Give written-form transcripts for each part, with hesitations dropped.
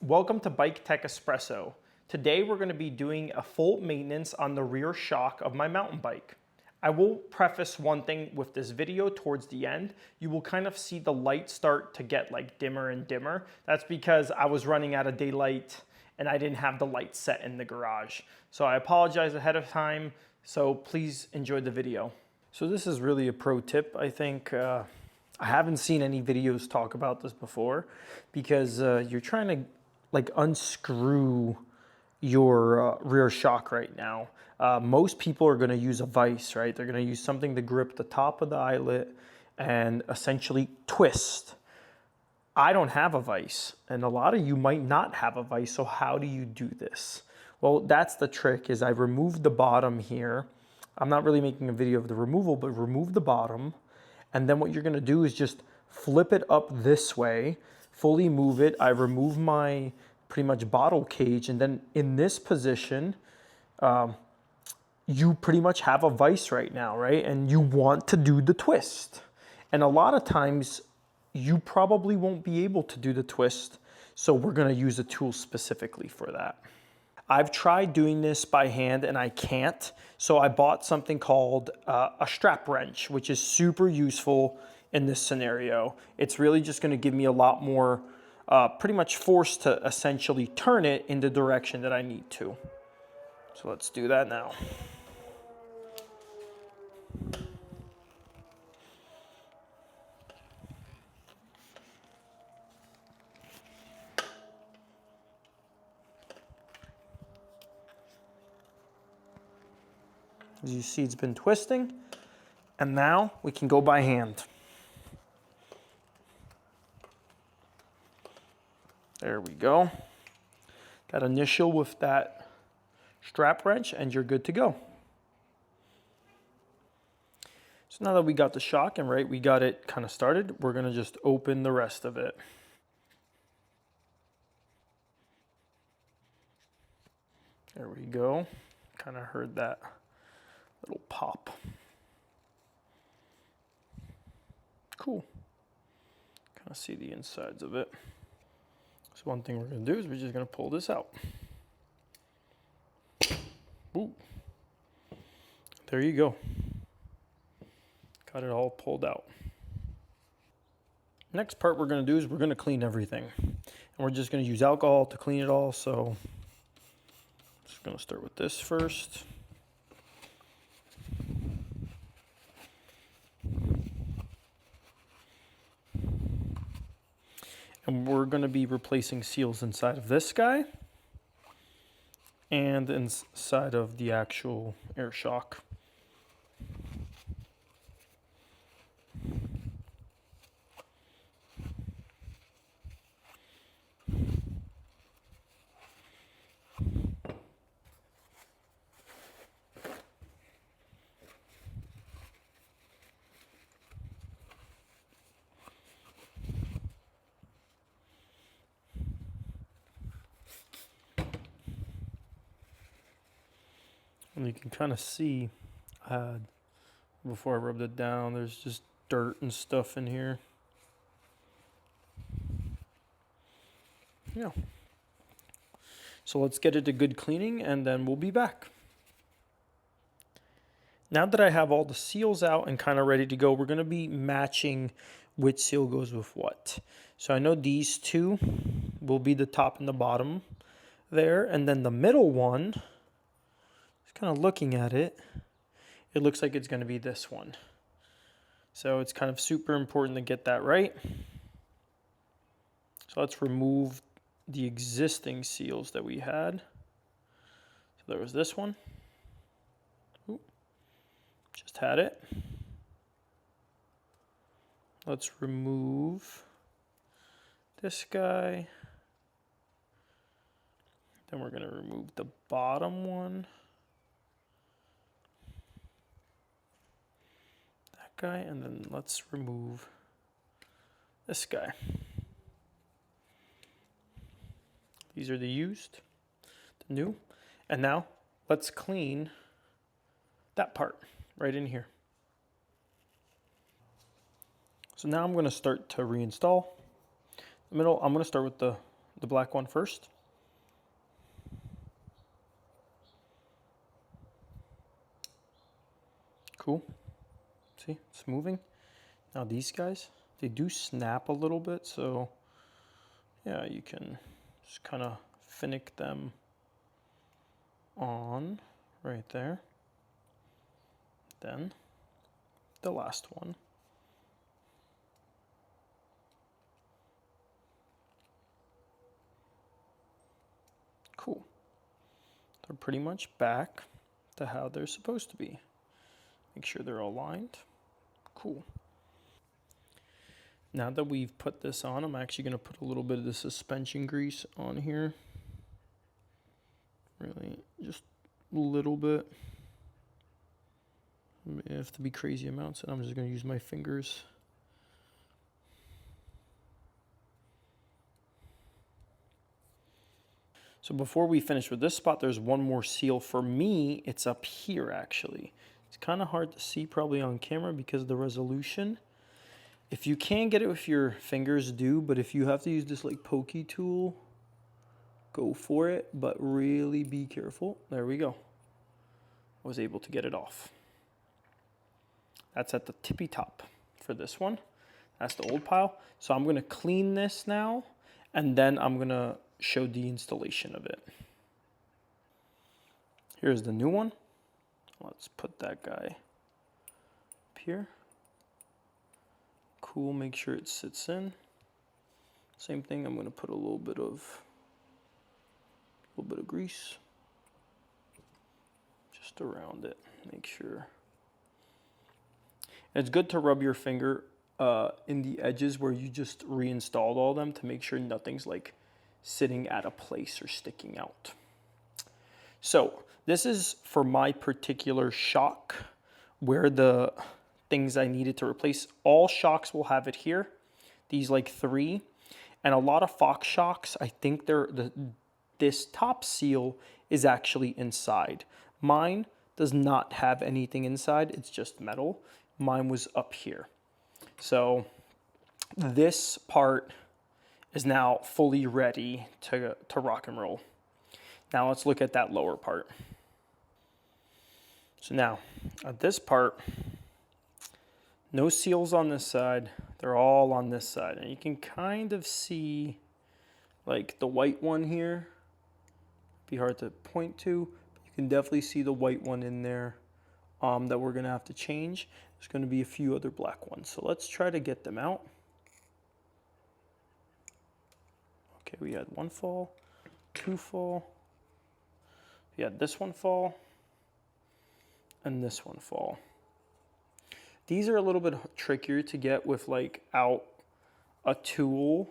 Welcome to Bike Tech Espresso. Today we're going to be doing a full maintenance on the rear shock of my mountain bike. I will preface one thing with this video towards the end. You will kind of see the light start to get like dimmer and dimmer. That's because I was running out of daylight and I didn't have the light set in the garage. So I apologize ahead of time, so please enjoy the video. So this is really a pro tip, I think. I haven't seen any videos talk about this before because you're trying to like unscrew your rear shock right now. Most people are going to use a vise, right? They're going to use something to grip the top of the eyelet and essentially twist. I don't have a vise, and a lot of you might not have a vise, so how do you do this? Well, that's the trick, is I removed the bottom here. I'm not really making a video of the removal, but remove the bottom. And then what you're gonna do is just flip it up this way, fully move it. I remove my pretty much bottle cage, and then in this position, you pretty much have a vise right now, right? And you want to do the twist. And a lot of times you probably won't be able to do the twist, so we're gonna use a tool specifically for that. I've tried doing this by hand and I can't, so I bought something called a strap wrench, which is super useful in this scenario. It's really just gonna give me a lot more, pretty much force to essentially turn it in the direction that I need to. So let's do that now. As you see, it's been twisting, and now we can go by hand. There we go. That initial with that strap wrench, and you're good to go. So now that we got the shock and right, we got it kind of started, we're gonna just open the rest of it. There we go. Kind of heard that little pop. Cool. Kind of see the insides of it. So one thing we're going to do is we're just going to pull this out. Ooh. There you go. Got it all pulled out. Next part we're going to do is we're going to clean everything. And we're just going to use alcohol to clean it all. So I'm just going to start with this first. And we're going to be replacing seals inside of this guy and inside of the actual air shock. And you can kind of see, before I rubbed it down, there's just dirt and stuff in here. Yeah. So let's get it a good cleaning and then we'll be back. Now that I have all the seals out and kind of ready to go, we're going to be matching which seal goes with what. So I know these two will be the top and the bottom there, and then the middle one, kind of looking at it, it looks like it's going to be this one. So it's kind of super important to get that right. So let's remove the existing seals that we had. So there was this one. Ooh, just had it. Let's remove this guy. Then we're going to remove the bottom one. Guy, and then let's remove this guy. These are the used, the new, and now let's clean that part right in here. So now I'm going to start to reinstall the middle. I'm going to start with the the black one first. Cool. See, it's moving. Now these guys, they do snap a little bit, so yeah, you can just kind of finick them on right there. Then the last one. Cool. They're pretty much back to how they're supposed to be. Make sure they're aligned. Cool. Now that we've put this on, I'm actually going to put a little bit of the suspension grease on here. Really, just a little bit. It have to be crazy amounts, and I'm just going to use my fingers. So before we finish with this spot, there's one more seal. For me, it's up here actually. It's kind of hard to see probably on camera because of the resolution. If you can get it with your fingers, do, but if you have to use this like pokey tool, go for it, but really be careful. There we go. I was able to get it off. That's at the tippy top for this one. That's the old pile. So I'm gonna clean this now, and then I'm gonna show the installation of it. Here's the new one. Let's put that guy up here. Cool, make sure it sits in. Same thing, I'm gonna put a little bit of grease just around it, make sure. And it's good to rub your finger in the edges where you just reinstalled all of them to make sure nothing's like sitting at a place or sticking out. So this is for my particular shock where the things I needed to replace. All shocks will have it here, these like 3, and a lot of Fox shocks, I think this top seal is actually inside. Mine does not have anything inside, it's just metal. Mine was up here. So this part is now fully ready to rock and roll. Now let's look at that lower part. So now at this part, no seals on this side, they're all on this side. And you can kind of see like the white one here. Be hard to point to, but you can definitely see the white one in there that we're gonna have to change. There's gonna be a few other black ones. So let's try to get them out. Okay, we had 1 fall, 2 fall. We had this one fall, and this one fall. These are a little bit trickier to get with like out a tool.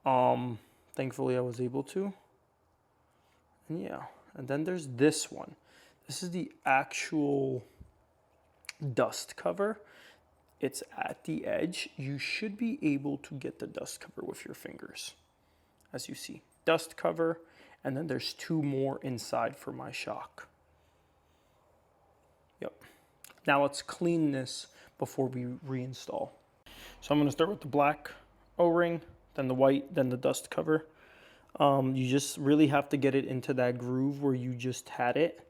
Thankfully I was able to. And yeah, and then there's this one. This is the actual dust cover. It's at the edge. You should be able to get the dust cover with your fingers. As you see, dust cover, and then there's 2 more inside for my shock. Yep. Now let's clean this before we reinstall. So I'm gonna start with the black O-ring, then the white, then the dust cover. You just really have to get it into that groove where you just had it.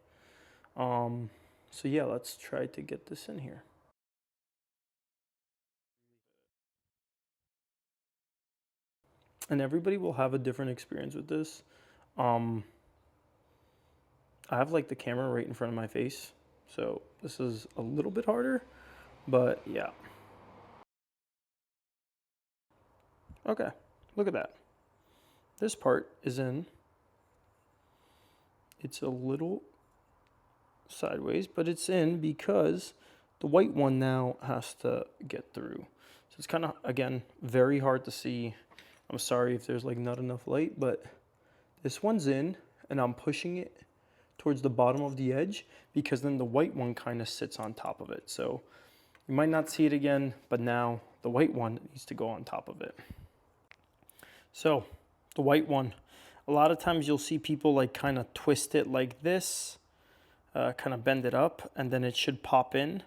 So yeah, let's try to get this in here. And everybody will have a different experience with this. I have like the camera right in front of my face, so this is a little bit harder, but yeah. Okay, look at that. This part is in. It's a little sideways, but it's in because the white one now has to get through. So it's kind of, again, very hard to see. I'm sorry if there's like not enough light, but this one's in and I'm pushing it towards the bottom of the edge because then the white one kind of sits on top of it. So you might not see it again, but now the white one needs to go on top of it. So the white one, a lot of times you'll see people like kind of twist it like this, kind of bend it up, and then it should pop in.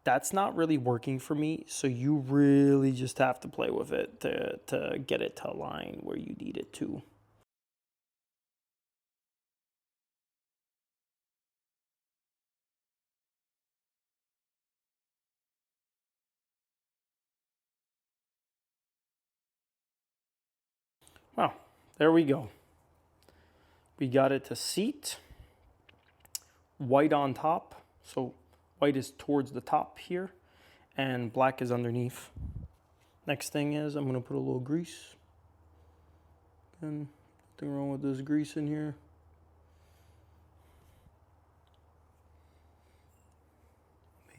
that's not really working for me. So you really just have to play with it to get it to align where you need it to. Well, there we go. We got it to seat. White on top. So white is towards the top here and black is underneath. Next thing is I'm going to put a little grease. And nothing wrong with this grease in here.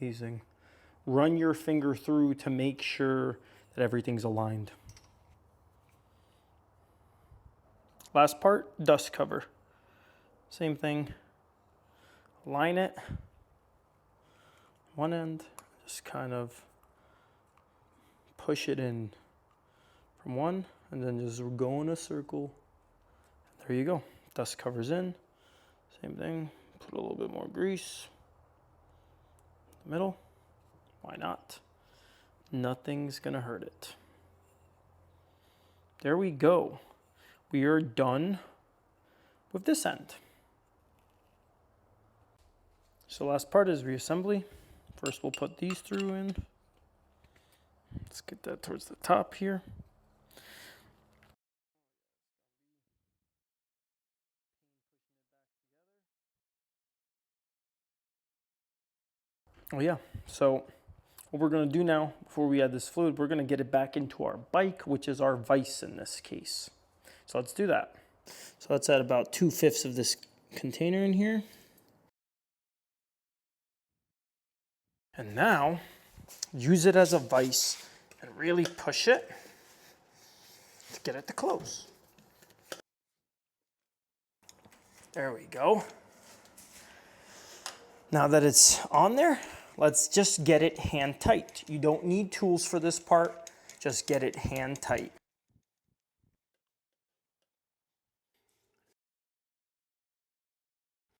Amazing. Run your finger through to make sure that everything's aligned. Last part, dust cover. Same thing. Line it. One end, just kind of push it in from one, and then just go in a circle. There you go. Dust covers in. Same thing. Put a little bit more grease. In the middle. Why not? Nothing's gonna hurt it. There we go. We are done with this end. So last part is reassembly. First we'll put these through in. Let's get that towards the top here. Oh yeah, so what we're gonna do now, before we add this fluid, we're gonna get it back into our bike, which is our vise in this case. So let's do that. So let's add about 2/5 of this container in here. And now, use it as a vise and really push it to get it to close. There we go. Now that it's on there, let's just get it hand tight. You don't need tools for this part, just get it hand tight.